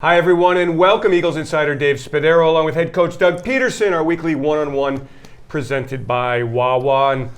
Hi, everyone, and welcome, Eagles insider Dave Spadaro, along with head coach Doug Pederson, our weekly one-on-one presented by Wawa. And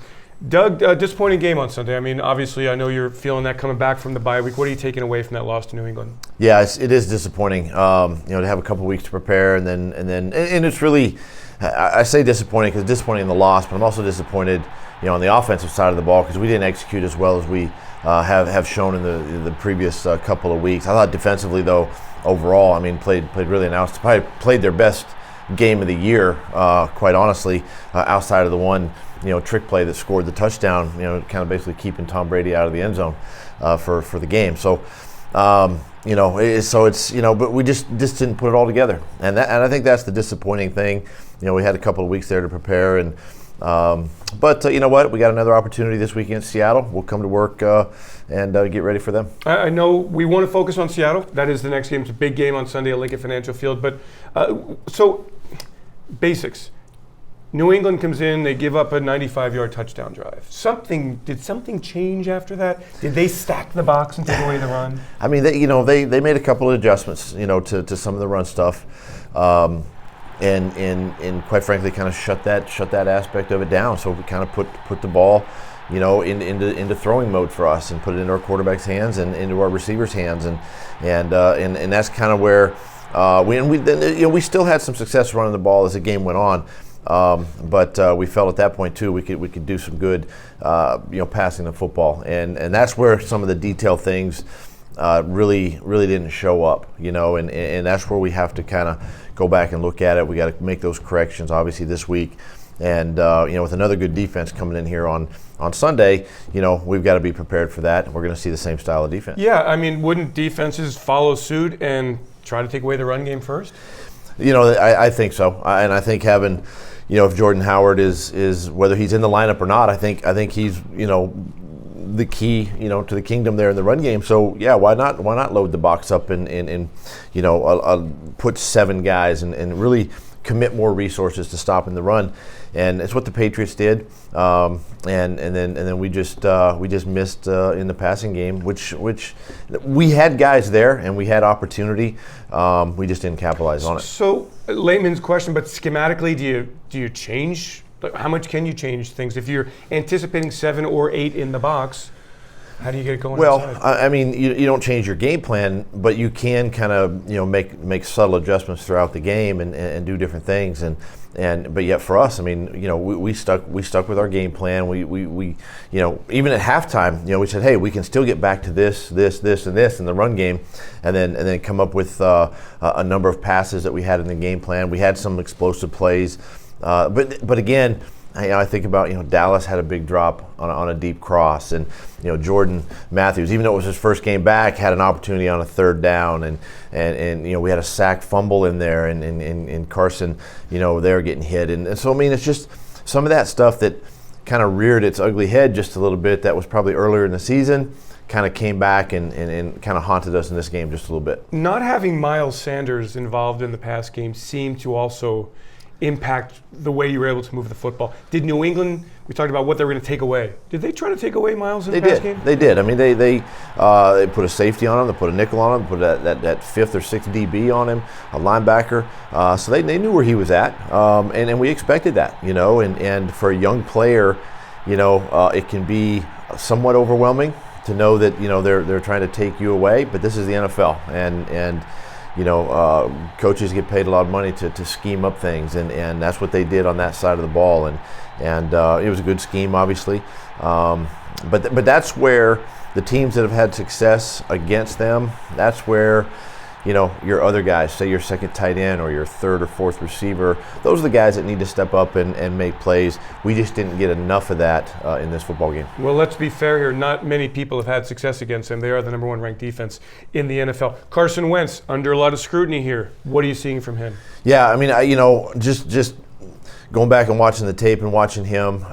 Doug, disappointing game on Sunday. I mean, obviously, I know you're feeling that coming back from the bye week. What are you taking away from that loss to New England? Yeah, it is disappointing. To have a couple weeks to prepare, and it's really, I say disappointing because disappointing in the loss, but I'm also disappointed, on the offensive side of the ball because we didn't execute as well as we have shown in the previous couple of weeks. I thought defensively, though, overall, played really announced. Probably played their best game of the year, quite honestly, outside of the one trick play that scored the touchdown. Kind of basically keeping Tom Brady out of the end zone for the game. So, but we just didn't put it all together, and I think that's the disappointing thing. We had a couple of weeks there to prepare, and but you know what? We got another opportunity this week against Seattle. We'll come to work and get ready for them. I know we want to focus on Seattle. That is the next game. It's a big game on Sunday at Lincoln Financial Field. But so basics. New England comes in. They give up a 95-yard touchdown drive. Did something change after that? Did they stack the box and take away the run? They made a couple of adjustments, to some of the run stuff. And quite frankly, kind of shut that aspect of it down. So we kind of put the ball, into throwing mode for us, and put it into our quarterback's hands and into our receivers' hands, and that's kind of where we still had some success running the ball as the game went on, but we felt at that point too we could do some good, passing the football, and that's where some of the detail things really didn't show up, and that's where we have to kind of go back and look at it. We got to make those corrections, obviously, this week. And, with another good defense coming in here on Sunday, we've got to be prepared for that. We're going to see the same style of defense. Yeah, wouldn't defenses follow suit and try to take away the run game first? I think so. And I think having, if Jordan Howard is whether he's in the lineup or not, I think he's, the key, to the kingdom there in the run game. So yeah, why not load the box up and put 7 guys and really commit more resources to stopping the run, and it's what the Patriots did. And then we just missed in the passing game, which we had guys there and we had opportunity. We just didn't capitalize on it. So layman's question, but schematically, do you change? How much can you change things if you're anticipating 7 or 8 in the box? How do you get it going? Well, outside? You don't change your game plan, but you can kind of make subtle adjustments throughout the game and do different things. But yet for us, we stuck with our game plan. We even at halftime, we said, hey, we can still get back to this, and this in the run game, and then come up with a number of passes that we had in the game plan. We had some explosive plays. But again, I think about, Dallas had a big drop on a deep cross, and Jordan Matthews, even though it was his first game back, had an opportunity on a 3rd down, and we had a sack fumble in there, and Carson, there getting hit, and so it's just some of that stuff that kind of reared its ugly head just a little bit. That was probably earlier in the season. Kind of came back and kind of haunted us in this game just a little bit. Not having Miles Sanders involved in the pass game seemed to also impact the way you were able to move the football. Did New England, we talked about what they were going to take away. Did they try to take away Miles in the pass game? They did. They put a safety on him, they put a nickel on him, put that 5th or 6th DB on him, a linebacker. So they knew where he was at, and we expected that, and for a young player, it can be somewhat overwhelming to know that, they're trying to take you away, but this is the NFL, and coaches get paid a lot of money to scheme up things, and that's what they did on that side of the ball, and it was a good scheme, obviously. But that's where the teams that have had success against them, that's where your other guys, say your second tight end or your 3rd or 4th receiver, those are the guys that need to step up and make plays. We just didn't get enough of that in this football game. Well, let's be fair here. Not many people have had success against them. They are the number 1 ranked defense in the NFL. Carson Wentz, under a lot of scrutiny here. What are you seeing from him? Yeah, just going back and watching the tape and watching him,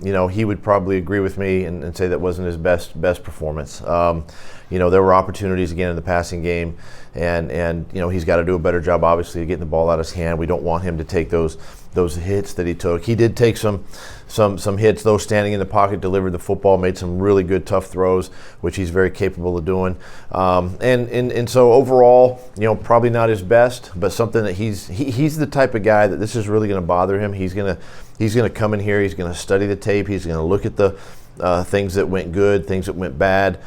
he would probably agree with me and say that wasn't his best performance. There were opportunities again in the passing game, and he's got to do a better job, obviously, of getting the ball out of his hand. We don't want him to take those hits that he took. He did take some hits, though, standing in the pocket, delivered the football, made some really good, tough throws, which he's very capable of doing. And so overall, probably not his best, but something that he's the type of guy that this is really going to bother him. He's going to come in here, he's going to study the tape, he's going to look at the things that went good, things that went bad,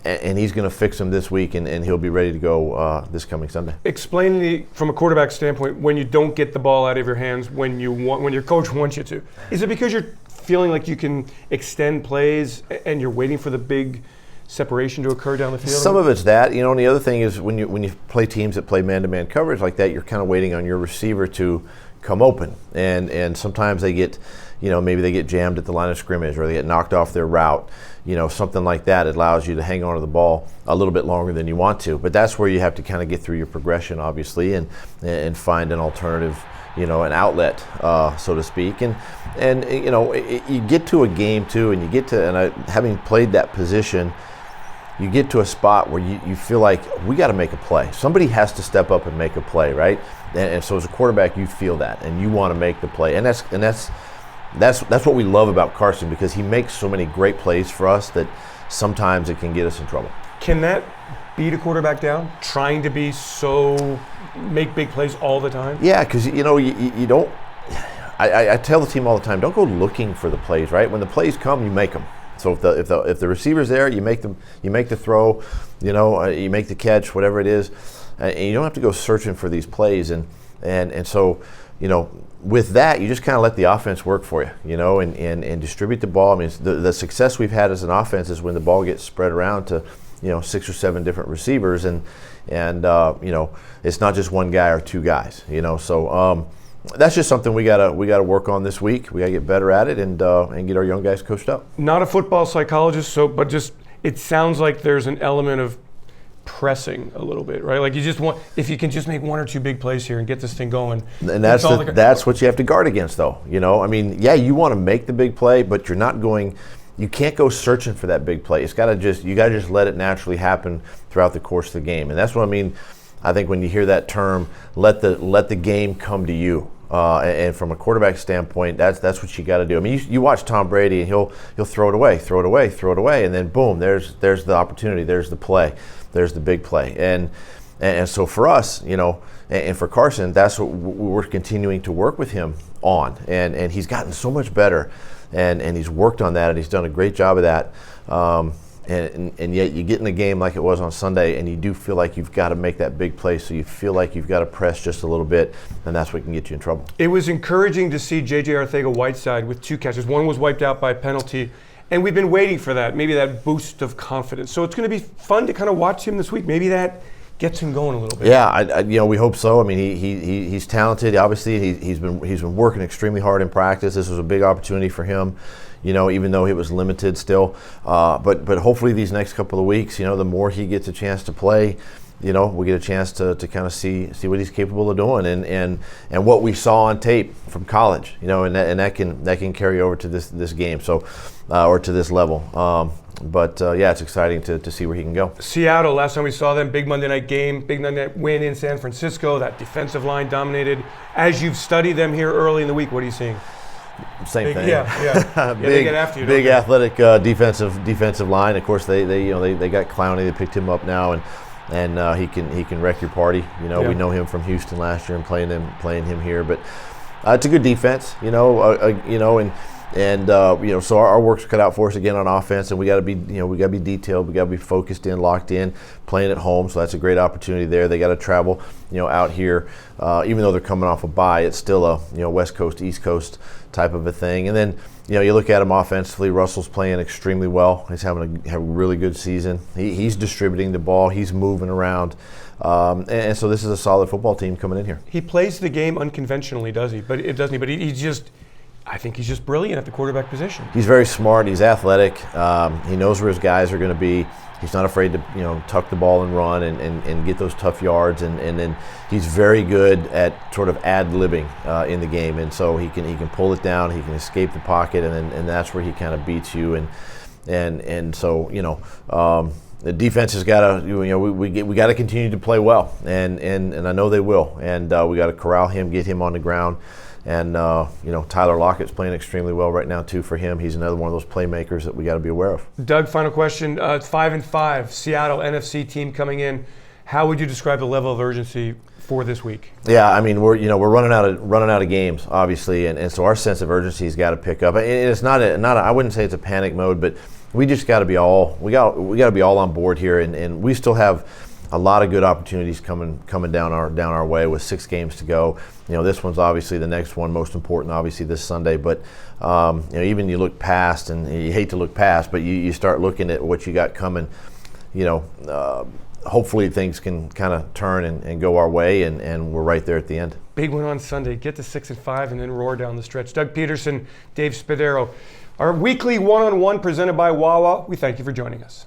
and he's going to fix them this week, and he'll be ready to go this coming Sunday. Explain from a quarterback standpoint, when you don't get the ball out of your hands when your coach wants you to. Is it because you're feeling like you can extend plays and you're waiting for the big separation to occur down the field? Some of it's that, and the other thing is when you play teams that play man-to-man coverage like that, you're kind of waiting on your receiver to come open, and sometimes they get, maybe they get jammed at the line of scrimmage or they get knocked off their route. Something like that. It allows you to hang on to the ball a little bit longer than you want to. But that's where you have to kind of get through your progression, obviously, and find an alternative, an outlet, so to speak. And you get to a game too, and having played that position, you get to a spot where you feel like we got to make a play. Somebody has to step up and make a play, right? And so as a quarterback, you feel that, and you want to make the play. And that's what we love about Carson, because he makes so many great plays for us that sometimes it can get us in trouble. Can that beat a quarterback down, trying to make big plays all the time? Yeah, because you don't. I tell the team all the time, don't go looking for the plays, right? When the plays come, you make them. So if the receiver's there, you make the throw, you make the catch, whatever it is, and you don't have to go searching for these plays. And so, with that, you just kind of let the offense work for you, and distribute the ball. I mean, the success we've had as an offense is when the ball gets spread around to, 6 or 7 different receivers, and it's not just one guy or two guys, So that's just something we gotta work on this week. We gotta get better at it and get our young guys coached up. Not a football psychologist, but just it sounds like there's an element of pressing a little bit, right? Like if you can just make 1 or 2 big plays here and get this thing going. And that's what you have to guard against, though. I mean, yeah, you want to make the big play, but you can't go searching for that big play. You gotta just let it naturally happen throughout the course of the game. And that's what I mean. I think when you hear that term, let the game come to you. And from a quarterback standpoint, that's what you got to do. I mean, you watch Tom Brady, and he'll throw it away, and then boom, there's the opportunity, there's the play, there's the big play, and so for us, and for Carson, that's what we're continuing to work with him on, and he's gotten so much better, and he's worked on that, and he's done a great job of that. And yet you get in a game like it was on Sunday, and you do feel like you've got to make that big play, so you feel like you've got to press just a little bit, and that's what can get you in trouble. It was encouraging to see J.J. Arcega-Whiteside with 2 catches. One was wiped out by a penalty, and we've been waiting for that, maybe that boost of confidence. So it's going to be fun to kind of watch him this week. Maybe that gets him going a little bit. Yeah, we hope so. I mean, he's talented. Obviously, he's been working extremely hard in practice. This was a big opportunity for him. Even though he was limited still. But hopefully these next couple of weeks, the more he gets a chance to play, we get a chance to kind of see what he's capable of doing, and what we saw on tape from college, and that can carry over to this game, so or to this level. Yeah, it's exciting to see where he can go. Seattle, last time we saw them, big Monday night game, big Monday night win in San Francisco. That defensive line dominated. As you've studied them here early in the week, what are you seeing? Same thing. Yeah. They get after you. Big athletic defensive line. Of course, they got Clowney. They picked him up now, and he can wreck your party. We know him from Houston last year and playing him here. But it's a good defense. So our work's cut out for us again on offense, and we got to be detailed. We got to be focused in, locked in, playing at home. So that's a great opportunity there. They got to travel, out here. Even though they're coming off a bye, it's still a West Coast, East Coast type of a thing. And then you look at him offensively. Russell's playing extremely well. He's having a really good season. He's distributing the ball. He's moving around. And so this is a solid football team coming in here. He plays the game unconventionally, does he? But I think he's just brilliant at the quarterback position. He's very smart. He's athletic. He knows where his guys are going to be. He's not afraid to tuck the ball and run and get those tough yards. And then he's very good at sort of ad-libbing in the game. And so he can pull it down. He can escape the pocket, and that's where he kind of beats you. And so the defense has got to, we got to continue to play well, and I know they will, and we got to corral him, get him on the ground, and Tyler Lockett's playing extremely well right now too. For him, he's another one of those playmakers that we got to be aware of. Doug, final question: 5-5, Seattle NFC team coming in. How would you describe the level of urgency for this week? Yeah, I mean we're running out of games, obviously, and so our sense of urgency has got to pick up. And it's not I wouldn't say it's a panic mode, but we just got to be all we got to be all on board here, and we still have a lot of good opportunities coming down our way with 6 games to go. This one's obviously the next one, most important, obviously this Sunday. But even you look past, and you hate to look past, but you start looking at what you got coming. Hopefully things can kind of turn and go our way, and we're right there at the end. Big one on Sunday. Get to 6-5 and then roar down the stretch. Doug Pederson, Dave Spadaro. Our weekly one-on-one presented by Wawa. We thank you for joining us.